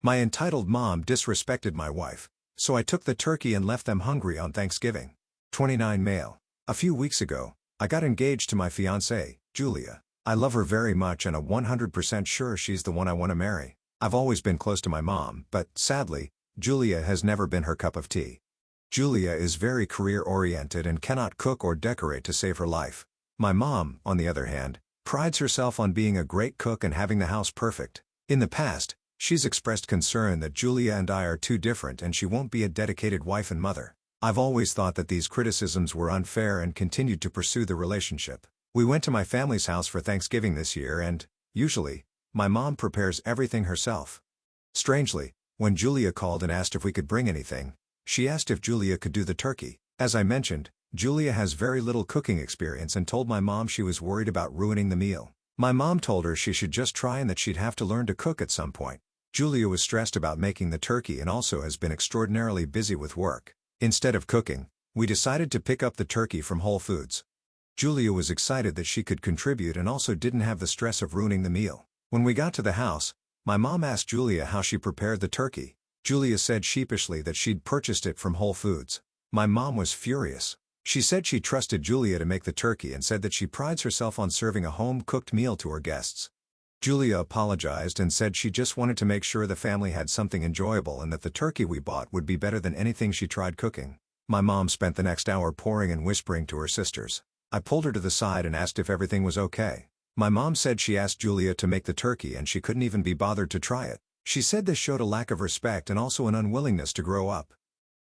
My entitled mom disrespected my wife, so I took the turkey and left them hungry on Thanksgiving. 29 male. A few weeks ago, I got engaged to my fiancée, Julia. I love her very much and am 100% sure she's the one I want to marry. I've always been close to my mom, but, sadly, Julia has never been her cup of tea. Julia is very career-oriented and cannot cook or decorate to save her life. My mom, on the other hand, prides herself on being a great cook and having the house perfect. In the past, she's expressed concern that Julia and I are too different and she won't be a dedicated wife and mother. I've always thought that these criticisms were unfair and continued to pursue the relationship. We went to my family's house for Thanksgiving this year and, usually, my mom prepares everything herself. Strangely, when Julia called and asked if we could bring anything, she asked if Julia could do the turkey. As I mentioned, Julia has very little cooking experience and told my mom she was worried about ruining the meal. My mom told her she should just try and that she'd have to learn to cook at some point. Julia was stressed about making the turkey and also has been extraordinarily busy with work. Instead of cooking, we decided to pick up the turkey from Whole Foods. Julia was excited that she could contribute and also didn't have the stress of ruining the meal. When we got to the house, my mom asked Julia how she prepared the turkey. Julia said sheepishly that she'd purchased it from Whole Foods. My mom was furious. She said she trusted Julia to make the turkey and said that she prides herself on serving a home-cooked meal to her guests. Julia apologized and said she just wanted to make sure the family had something enjoyable and that the turkey we bought would be better than anything she tried cooking. My mom spent the next hour pouring and whispering to her sisters. I pulled her to the side and asked if everything was okay. My mom said she asked Julia to make the turkey and she couldn't even be bothered to try it. She said this showed a lack of respect and also an unwillingness to grow up.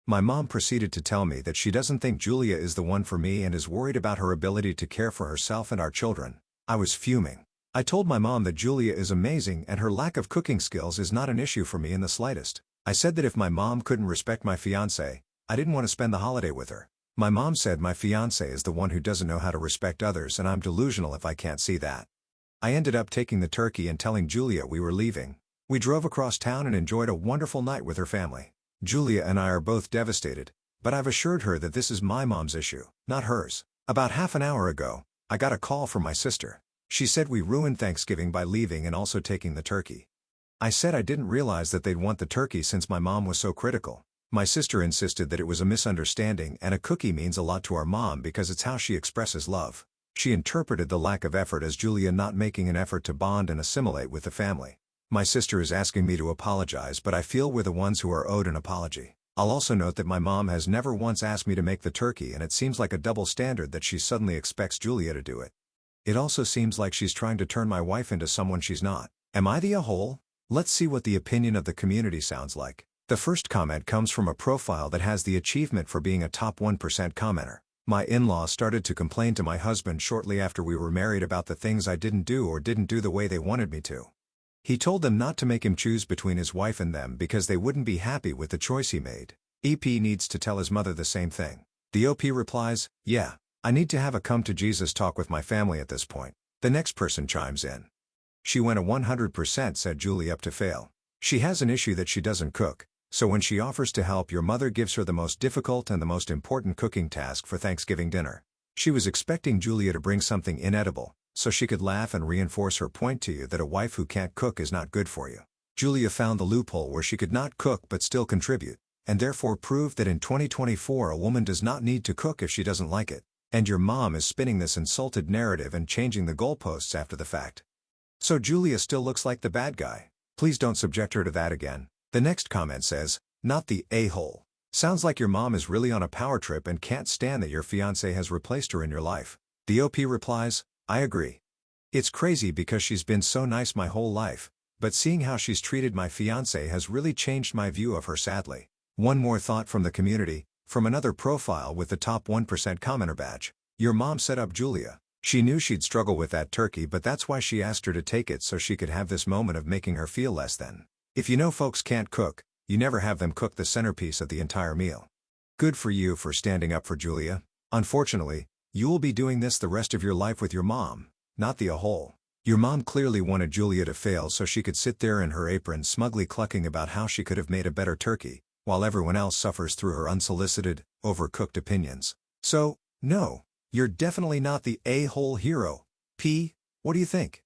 My mom proceeded to tell me that she doesn't think Julia is the one for me and is worried about her ability to care for herself and our children. I was fuming. I told my mom that Julia is amazing and her lack of cooking skills is not an issue for me in the slightest. I said that if my mom couldn't respect my fiancé, I didn't want to spend the holiday with her. My mom said my fiancé is the one who doesn't know how to respect others and I'm delusional if I can't see that. I ended up taking the turkey and telling Julia we were leaving. We drove across town and enjoyed a wonderful night with her family. Julia and I are both devastated, but I've assured her that this is my mom's issue, not hers. About half an hour ago, I got a call from my sister. She said we ruined Thanksgiving by leaving and also taking the turkey. I said I didn't realize that they'd want the turkey since my mom was so critical. My sister insisted that it was a misunderstanding and a cookie means a lot to our mom because it's how she expresses love. She interpreted the lack of effort as Julia not making an effort to bond and assimilate with the family. My sister is asking me to apologize, but I feel we're the ones who are owed an apology. I'll also note that my mom has never once asked me to make the turkey and it seems like a double standard that she suddenly expects Julia to do it. It also seems like she's trying to turn my wife into someone she's not. Am I the a-hole? Let's see what the opinion of the community sounds like. The first comment comes from a profile that has the achievement for being a top 1% commenter. My in-laws started to complain to my husband shortly after we were married about the things I didn't do or didn't do the way they wanted me to. He told them not to make him choose between his wife and them because they wouldn't be happy with the choice he made. EP needs to tell his mother the same thing. The OP replies, "Yeah, I need to have a come-to-Jesus talk with my family at this point." The next person chimes in. "She went a 100%, said Julie up to fail. She has an issue that she doesn't cook, so when she offers to help your mother gives her the most difficult and the most important cooking task for Thanksgiving dinner. She was expecting Julia to bring something inedible, so she could laugh and reinforce her point to you that a wife who can't cook is not good for you. Julia found the loophole where she could not cook but still contribute, and therefore proved that in 2024 a woman does not need to cook if she doesn't like it. And your mom is spinning this insulted narrative and changing the goalposts after the fact. So Julia still looks like the bad guy. Please don't subject her to that again." The next comment says, "Not the a-hole. Sounds like your mom is really on a power trip and can't stand that your fiancé has replaced her in your life." The OP replies, "I agree. It's crazy because she's been so nice my whole life, but seeing how she's treated my fiancé has really changed my view of her sadly." One more thought from the community, from another profile with the top 1% commenter badge. "Your mom set up Julia. She knew she'd struggle with that turkey, but that's why she asked her to take it so she could have this moment of making her feel less than. If you know folks can't cook, you never have them cook the centerpiece of the entire meal. Good for you for standing up for Julia. Unfortunately, you will be doing this the rest of your life with your mom, not the a-hole." Your mom clearly wanted Julia to fail so she could sit there in her apron smugly clucking about how she could have made a better turkey, while everyone else suffers through her unsolicited, overcooked opinions. So, no, you're definitely not the a-hole hero. P, what do you think?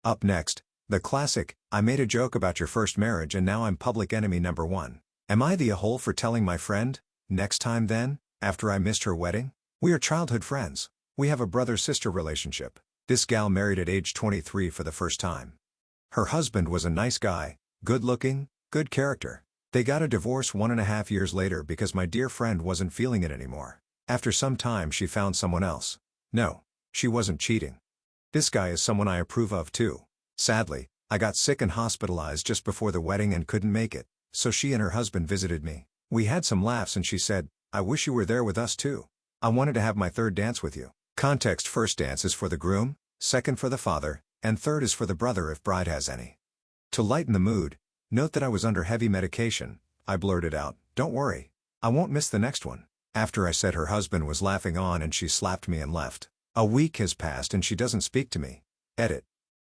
Up next, The classic, I made a joke about your first marriage and now I'm public enemy number one. Am I the a-hole for telling my friend? Next time then, after I missed her wedding? We are childhood friends. We have a brother-sister relationship. This gal married at age 23 for the first time. Her husband was a nice guy, good-looking, good character. They got a divorce 1.5 years later because my dear friend wasn't feeling it anymore. After some time she found someone else. No, she wasn't cheating. This guy is someone I approve of too. Sadly, I got sick and hospitalized just before the wedding and couldn't make it, so she and her husband visited me. We had some laughs and she said, "I wish you were there with us too. I wanted to have my third dance with you." Context: first dance is for the groom, second for the father, and third is for the brother if bride has any. To lighten the mood, note that I was under heavy medication. I blurted out, "Don't worry. I won't miss the next one." After I said, her husband was laughing on and she slapped me and left. A week has passed and she doesn't speak to me. Edit.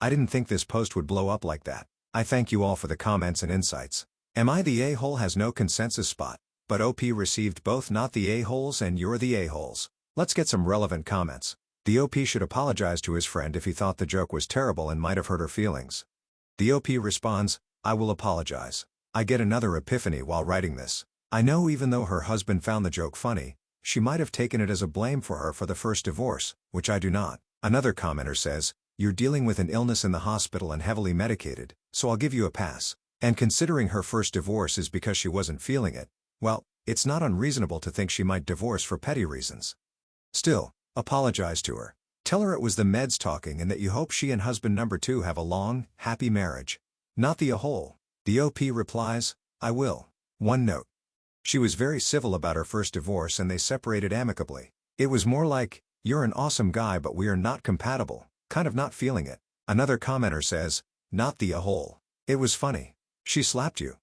I didn't think this post would blow up like that. I thank you all for the comments and insights. Am I the a-hole has no consensus spot, but OP received both not the a-holes and you're the a-holes. Let's get some relevant comments. The OP should apologize to his friend if he thought the joke was terrible and might have hurt her feelings. The OP responds, "I will apologize." I get another epiphany while writing this. I know even though her husband found the joke funny, she might have taken it as a blame for her for the first divorce, which I do not. Another commenter says, "You're dealing with an illness in the hospital and heavily medicated, so I'll give you a pass. And considering her first divorce is because she wasn't feeling it, well, it's not unreasonable to think she might divorce for petty reasons. Still, apologize to her. Tell her it was the meds talking and that you hope she and husband number two have a long, happy marriage." Not the a-hole. The OP replies, "I will." One note. She was very civil about her first divorce and they separated amicably. It was more like, "You're an awesome guy but we are not compatible," kind of not feeling it. Another commenter says, "Not the a-hole. It was funny. She slapped you.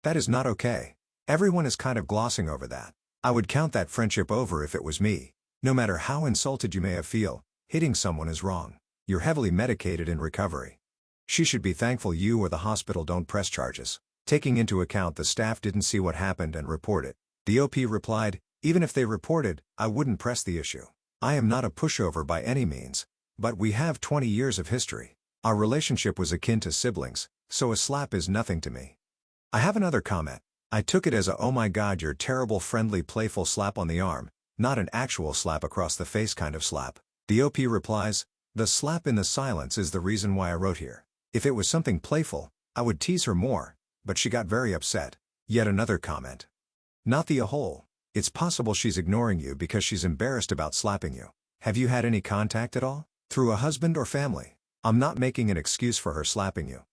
That is not okay." Everyone is kind of glossing over that. I would count that friendship over if it was me. No matter how insulted you may feel, hitting someone is wrong. You're heavily medicated in recovery. She should be thankful you or the hospital don't press charges. Taking into account the staff didn't see what happened and report it. The OP replied, "Even if they reported, I wouldn't press the issue. I am not a pushover by any means, but we have 20 years of history. Our relationship was akin to siblings, so a slap is nothing to me." I have another comment. I took it as a "oh my god you're terrible" friendly playful slap on the arm, not an actual slap across the face kind of slap. The OP replies, "The slap in the silence is the reason why I wrote here. If it was something playful, I would tease her more, but she got very upset." Yet another comment. Not the a-hole. It's possible she's ignoring you because she's embarrassed about slapping you. Have you had any contact at all? Through a husband or family? I'm not making an excuse for her slapping you.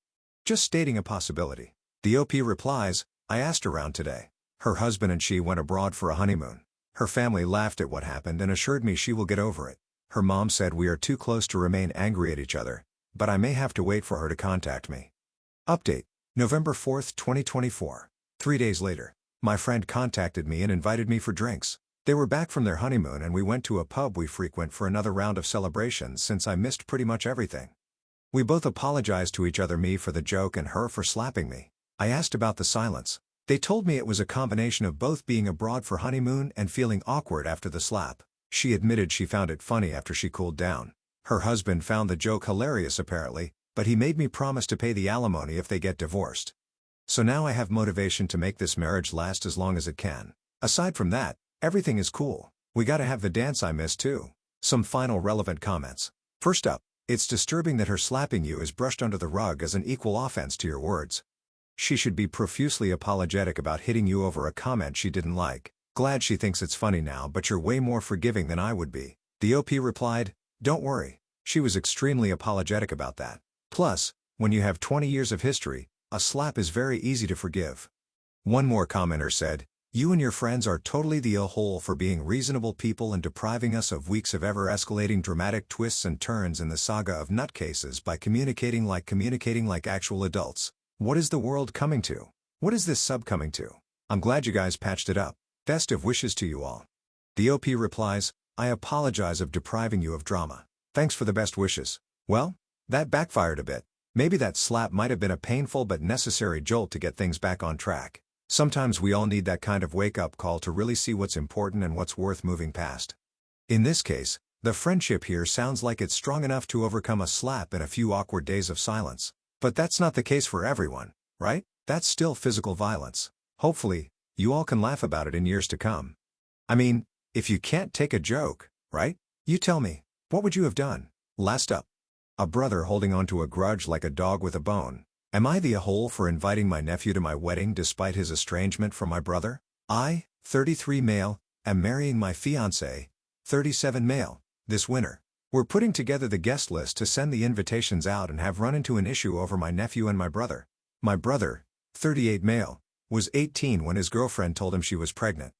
Just stating a possibility. The OP replies, "I asked around today. Her husband and she went abroad for a honeymoon. Her family laughed at what happened and assured me she will get over it. Her mom said we are too close to remain angry at each other, but I may have to wait for her to contact me." Update. November 4th, 2024. 3 days later, my friend contacted me and invited me for drinks. They were back from their honeymoon and we went to a pub we frequent for another round of celebrations since I missed pretty much everything. We both apologized to each other, me for the joke and her for slapping me. I asked about the silence. They told me it was a combination of both being abroad for honeymoon and feeling awkward after the slap. She admitted she found it funny after she cooled down. Her husband found the joke hilarious apparently, but he made me promise to pay the alimony if they get divorced. So now I have motivation to make this marriage last as long as it can. Aside from that, everything is cool. We gotta have the dance I missed too. Some final relevant comments. First up, it's disturbing that her slapping you is brushed under the rug as an equal offense to your words. She should be profusely apologetic about hitting you over a comment she didn't like. Glad she thinks it's funny now, but you're way more forgiving than I would be. The OP replied, "Don't worry." She was extremely apologetic about that. Plus, when you have 20 years of history, a slap is very easy to forgive. One more commenter said, "You and your friends are totally the a-hole for being reasonable people and depriving us of weeks of ever-escalating dramatic twists and turns in the saga of nutcases by communicating like actual adults. What is the world coming to? What is this sub coming to? I'm glad you guys patched it up. Best of wishes to you all." The OP replies, "I apologize of depriving you of drama. Thanks for the best wishes." Well, that backfired a bit. Maybe that slap might have been a painful but necessary jolt to get things back on track. Sometimes we all need that kind of wake-up call to really see what's important and what's worth moving past. In this case, the friendship here sounds like it's strong enough to overcome a slap and a few awkward days of silence. But that's not the case for everyone, right? That's still physical violence. Hopefully, you all can laugh about it in years to come. I mean, if you can't take a joke, right? You tell me, what would you have done? Last up. A brother holding on to a grudge like a dog with a bone. Am I the a-hole for inviting my nephew to my wedding despite his estrangement from my brother? I, 33 male, am marrying my fiancé, 37 male, this winter. We're putting together the guest list to send the invitations out and have run into an issue over my nephew and my brother. My brother, 38 male, was 18 when his girlfriend told him she was pregnant.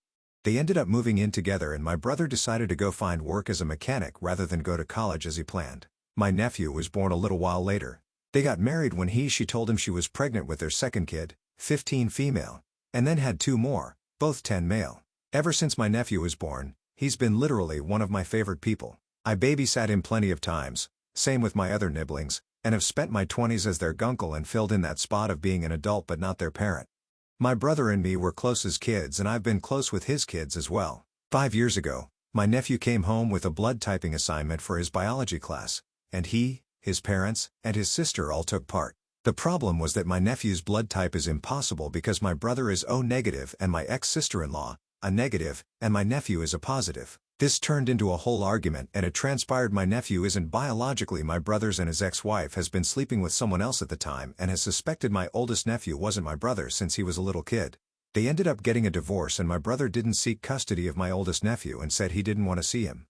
They ended up moving in together and my brother decided to go find work as a mechanic rather than go to college as he planned. My nephew was born a little while later. They got married when she told him she was pregnant with their second kid, 15 female, and then had 2 more, both 10 male. Ever since my nephew was born, he's been literally one of my favorite people. I babysat him plenty of times, same with my other nibblings, and have spent my 20s as their gunkle and filled in that spot of being an adult but not their parent. My brother and me were close as kids and I've been close with his kids as well. 5 years ago, my nephew came home with a blood typing assignment for his biology class, and he, his parents, and his sister all took part. The problem was that my nephew's blood type is impossible because my brother is O negative and my ex-sister-in-law, a negative, and my nephew is a positive. This turned into a whole argument and it transpired my nephew isn't biologically my brother's and his ex-wife has been sleeping with someone else at the time and has suspected my oldest nephew wasn't my brother since he was a little kid. They ended up getting a divorce and my brother didn't seek custody of my oldest nephew and said he didn't want to see him.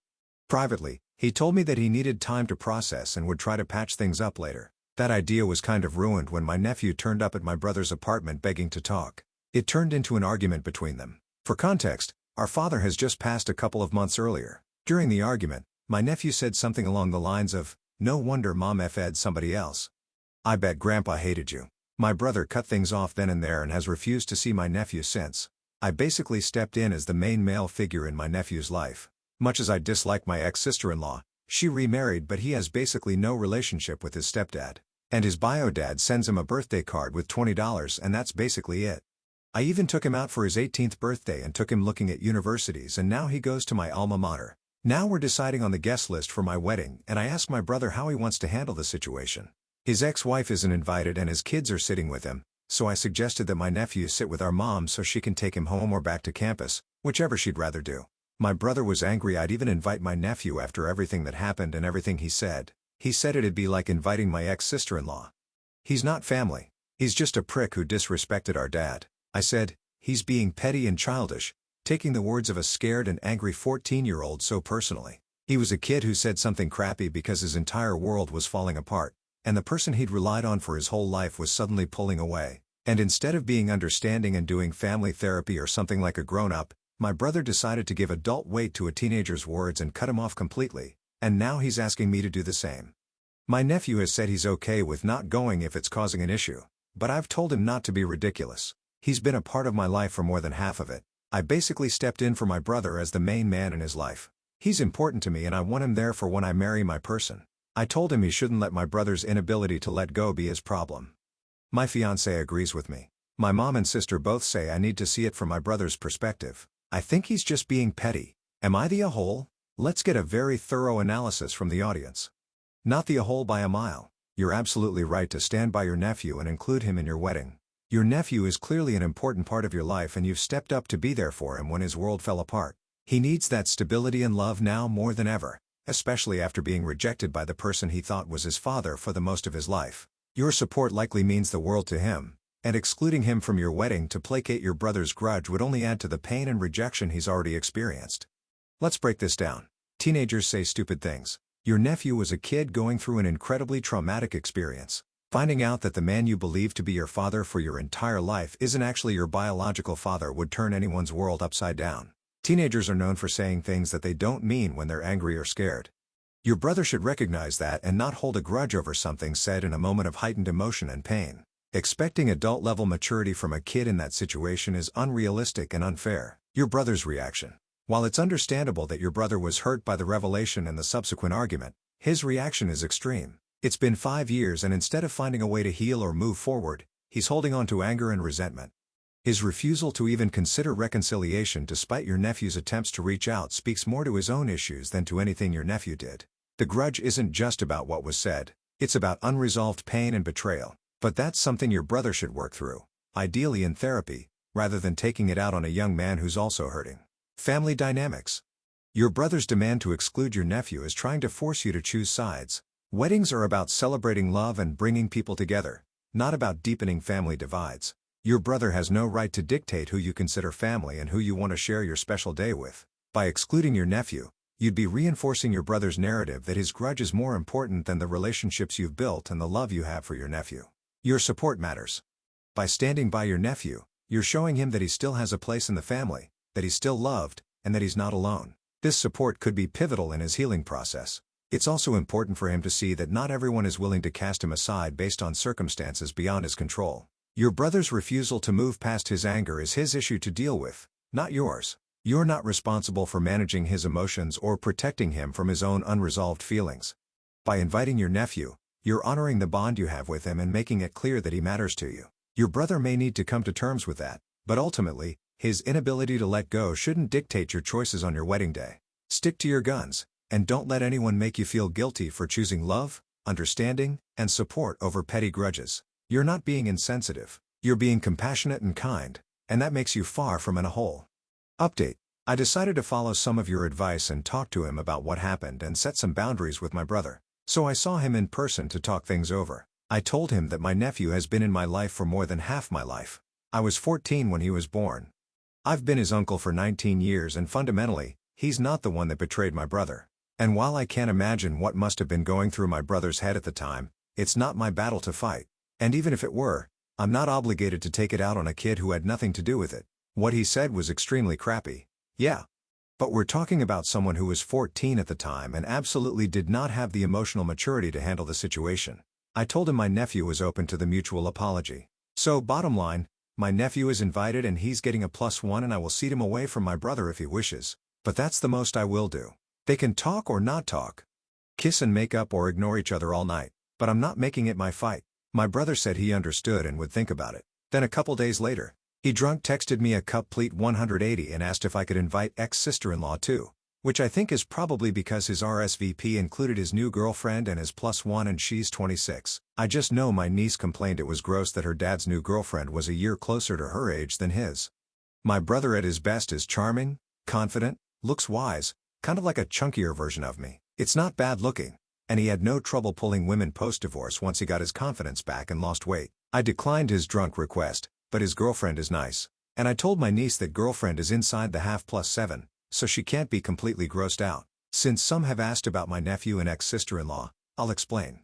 Privately, he told me that he needed time to process and would try to patch things up later. That idea was kind of ruined when my nephew turned up at my brother's apartment begging to talk. It turned into an argument between them. For context, our father has just passed a couple of months earlier. During the argument, my nephew said something along the lines of, "No wonder Mom F-ed somebody else. I bet Grandpa hated you." My brother cut things off then and there and has refused to see my nephew since. I basically stepped in as the main male figure in my nephew's life. Much as I dislike my ex-sister-in-law, she remarried but he has basically no relationship with his stepdad. And his bio-dad sends him a birthday card with $20 and that's basically it. I even took him out for his 18th birthday and took him looking at universities and now he goes to my alma mater. Now we're deciding on the guest list for my wedding and I asked my brother how he wants to handle the situation. His ex-wife isn't invited and his kids are sitting with him, so I suggested that my nephew sit with our mom so she can take him home or back to campus, whichever she'd rather do. My brother was angry I'd even invite my nephew after everything that happened and everything he said. He said it'd be like inviting my ex-sister-in-law. He's not family. He's just a prick who disrespected our dad. I said, he's being petty and childish, taking the words of a scared and angry 14-year-old so personally. He was a kid who said something crappy because his entire world was falling apart, and the person he'd relied on for his whole life was suddenly pulling away. And instead of being understanding and doing family therapy or something like a grown-up, my brother decided to give adult weight to a teenager's words and cut him off completely, and now he's asking me to do the same. My nephew has said he's okay with not going if it's causing an issue, but I've told him not to be ridiculous. He's been a part of my life for more than half of it. I basically stepped in for my brother as the main man in his life. He's important to me and I want him there for when I marry my person. I told him he shouldn't let my brother's inability to let go be his problem. My fiancé agrees with me. My mom and sister both say I need to see it from my brother's perspective. I think he's just being petty. Am I the a-hole? Let's get a very thorough analysis from the audience. Not the a-hole by a mile. You're absolutely right to stand by your nephew and include him in your wedding. Your nephew is clearly an important part of your life and you've stepped up to be there for him when his world fell apart. He needs that stability and love now more than ever, especially after being rejected by the person he thought was his father for the most of his life. Your support likely means the world to him, and excluding him from your wedding to placate your brother's grudge would only add to the pain and rejection he's already experienced. Let's break this down. Teenagers say stupid things. Your nephew was a kid going through an incredibly traumatic experience. Finding out that the man you believe to be your father for your entire life isn't actually your biological father would turn anyone's world upside down. Teenagers are known for saying things that they don't mean when they're angry or scared. Your brother should recognize that and not hold a grudge over something said in a moment of heightened emotion and pain. Expecting adult-level maturity from a kid in that situation is unrealistic and unfair. Your brother's reaction. While it's understandable that your brother was hurt by the revelation and the subsequent argument, his reaction is extreme. It's been 5 years and instead of finding a way to heal or move forward, he's holding on to anger and resentment. His refusal to even consider reconciliation despite your nephew's attempts to reach out speaks more to his own issues than to anything your nephew did. The grudge isn't just about what was said, it's about unresolved pain and betrayal. But that's something your brother should work through, ideally in therapy, rather than taking it out on a young man who's also hurting. Family dynamics. Your brother's demand to exclude your nephew is trying to force you to choose sides. Weddings are about celebrating love and bringing people together, not about deepening family divides. Your brother has no right to dictate who you consider family and who you want to share your special day with. By excluding your nephew, you'd be reinforcing your brother's narrative that his grudge is more important than the relationships you've built and the love you have for your nephew. Your support matters. By standing by your nephew, you're showing him that he still has a place in the family, that he's still loved, and that he's not alone. This support could be pivotal in his healing process. It's also important for him to see that not everyone is willing to cast him aside based on circumstances beyond his control. Your brother's refusal to move past his anger is his issue to deal with, not yours. You're not responsible for managing his emotions or protecting him from his own unresolved feelings. By inviting your nephew, you're honoring the bond you have with him and making it clear that he matters to you. Your brother may need to come to terms with that, but ultimately, his inability to let go shouldn't dictate your choices on your wedding day. Stick to your guns, and don't let anyone make you feel guilty for choosing love, understanding, and support over petty grudges. You're not being insensitive, you're being compassionate and kind, and that makes you far from in a hole. Update: I decided to follow some of your advice and talk to him about what happened and set some boundaries with my brother. So I saw him in person to talk things over. I told him that my nephew has been in my life for more than half my life. I was 14 when he was born. I've been his uncle for 19 years and fundamentally, he's not the one that betrayed my brother. And while I can't imagine what must have been going through my brother's head at the time, it's not my battle to fight. And even if it were, I'm not obligated to take it out on a kid who had nothing to do with it. What he said was extremely crappy. Yeah. But we're talking about someone who was 14 at the time and absolutely did not have the emotional maturity to handle the situation. I told him my nephew was open to the mutual apology. So bottom line, my nephew is invited and he's getting a +1 and I will seat him away from my brother if he wishes. But that's the most I will do. They can talk or not talk. Kiss and make up or ignore each other all night. But I'm not making it my fight. My brother said he understood and would think about it. Then a couple days later, he drunk texted me a complete 180 and asked if I could invite ex-sister-in-law too. Which I think is probably because his RSVP included his new girlfriend and his +1 and she's 26. I just know my niece complained it was gross that her dad's new girlfriend was a year closer to her age than his. My brother at his best is charming, confident, looks wise, kind of like a chunkier version of me. It's not bad looking, and he had no trouble pulling women post-divorce once he got his confidence back and lost weight. I declined his drunk request, but his girlfriend is nice. And I told my niece that girlfriend is inside the half +7, so she can't be completely grossed out. Since some have asked about my nephew and ex-sister-in-law, I'll explain.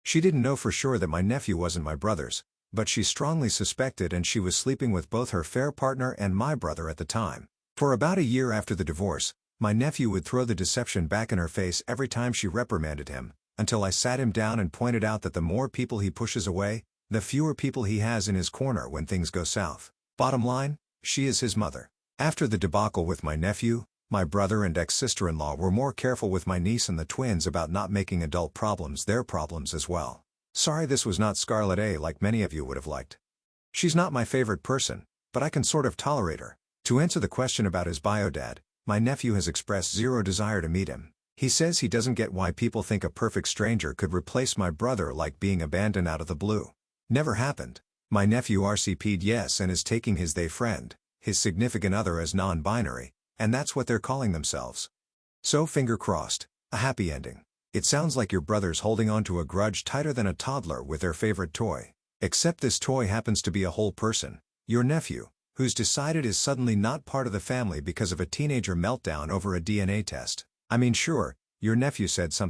She didn't know for sure that my nephew wasn't my brother's, but she strongly suspected and she was sleeping with both her fair partner and my brother at the time. For about a year after the divorce, my nephew would throw the deception back in her face every time she reprimanded him, until I sat him down and pointed out that the more people he pushes away, the fewer people he has in his corner when things go south. Bottom line, she is his mother. After the debacle with my nephew, my brother and ex-sister-in-law were more careful with my niece and the twins about not making adult problems their problems as well. Sorry this was not Scarlet A like many of you would have liked. She's not my favorite person, but I can sort of tolerate her. To answer the question about his bio dad, my nephew has expressed zero desire to meet him. He says he doesn't get why people think a perfect stranger could replace my brother like being abandoned out of the blue. Never happened. My nephew RCP'd yes and is taking his they friend, his significant other as non-binary, and that's what they're calling themselves. So finger crossed, a happy ending. It sounds like your brother's holding on to a grudge tighter than a toddler with their favorite toy. Except this toy happens to be a whole person, your nephew, who's decided is suddenly not part of the family because of a teenager meltdown over a DNA test. I mean sure, your nephew said something